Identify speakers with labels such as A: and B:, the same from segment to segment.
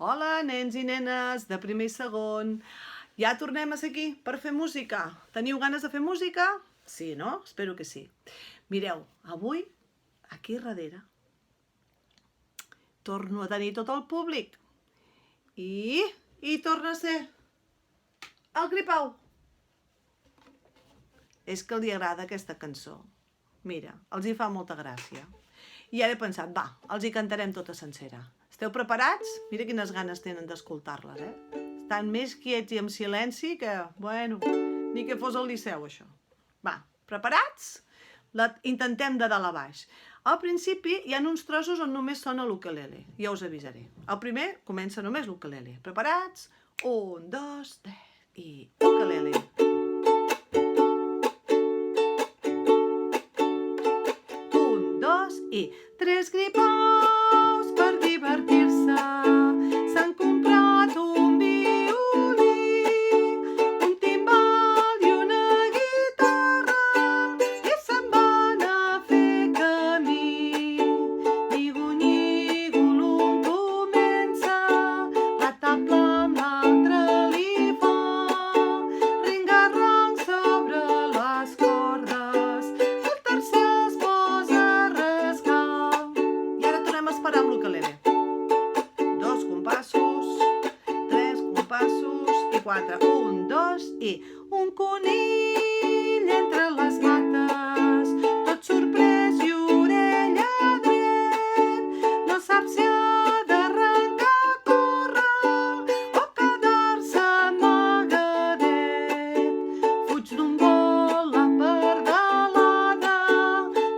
A: Hola, nens i nenes de primer i segon. Ja tornem a ser aquí per fer música. Teniu ganes de fer música? Sí, no? Espero que sí. Mireu, avui, aquí darrere, torno a tenir tot el públic. I torna a ser el Gripau. És que li agrada aquesta cançó. Mira, els hi fa molta gràcia. I ara he pensat, va, els hi cantarem tota sencera. Esteu preparats? Mira quines ganes tenen d'escoltar-les, Estan més quiets i en silenci que, bueno, ni que fos al Liceu, això. Va, preparats? Intentem de dalt a baix. Al principi hi ha uns trossos on només sona l'ukelele. Ja us avisaré. El primer comença només l'ukelele. Preparats? 1, 2, 3 i ukelele. 1, 2 i 3 gripaus per divertir-se. S'han comprat un violí, un timbal i una guitarra i se'n van a fer camí. Nyigo, nyigo, l'un comença, la tabla amb l'altre li fa ringa-rang sobre les cordes. El tercer es posa a rascar. I ara tornem a esperar amb l'ukelele. 2 compassos, 3 compassos i 4. 1, 2 i un conill entre les mates, tot sorprès i orella dret. No sap si ha d'arrencar a córrer o quedar-se amagadet. Fuig d'un vol la pardalada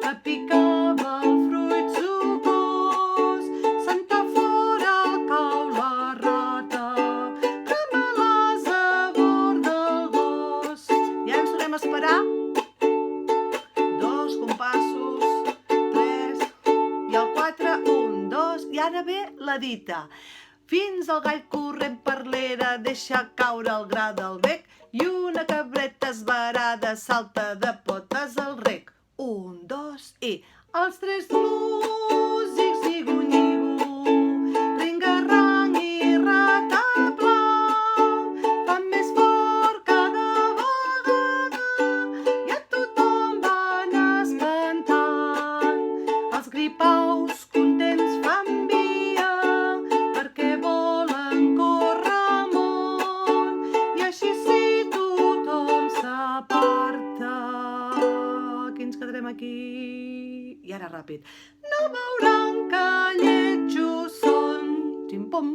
A: que picava el fruit sucós. Senta fora el cau la rata que melasa a bord del gos. I ara ens tornem a esperar. 2 compassos, 3 i el 4. 1, 2 i ara ve la dita. Fins el gall corrent per l'era deixa caure el gra del bec i una cabreta esverada salta de potes al rec. 1, 2 i els 3 músics nyigo, nyigo, ringa-rang i rataplan fan més fort cada vegada i a tothom van espantant. Els gripaus contents fan via perquè volen córrer molt i així si tothom s'aparta. Aquí ens quedarem aquí. I ara ràpid. No veuran que lletjos són. Xim-pom.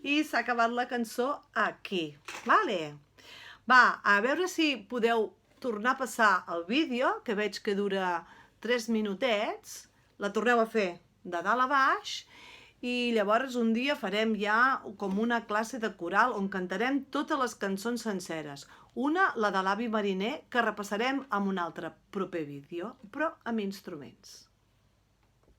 A: I s'ha acabat la cançó aquí. Vale. Va, a veure si podeu tornar a passar el vídeo, que veig que dura 3 minutets. La torneu a fer de dalt a baix i llavors un dia farem ja com una classe de coral on cantarem totes les cançons senceres. Una, la de l'avi mariner, que repassarem en un altre proper vídeo, però amb instruments.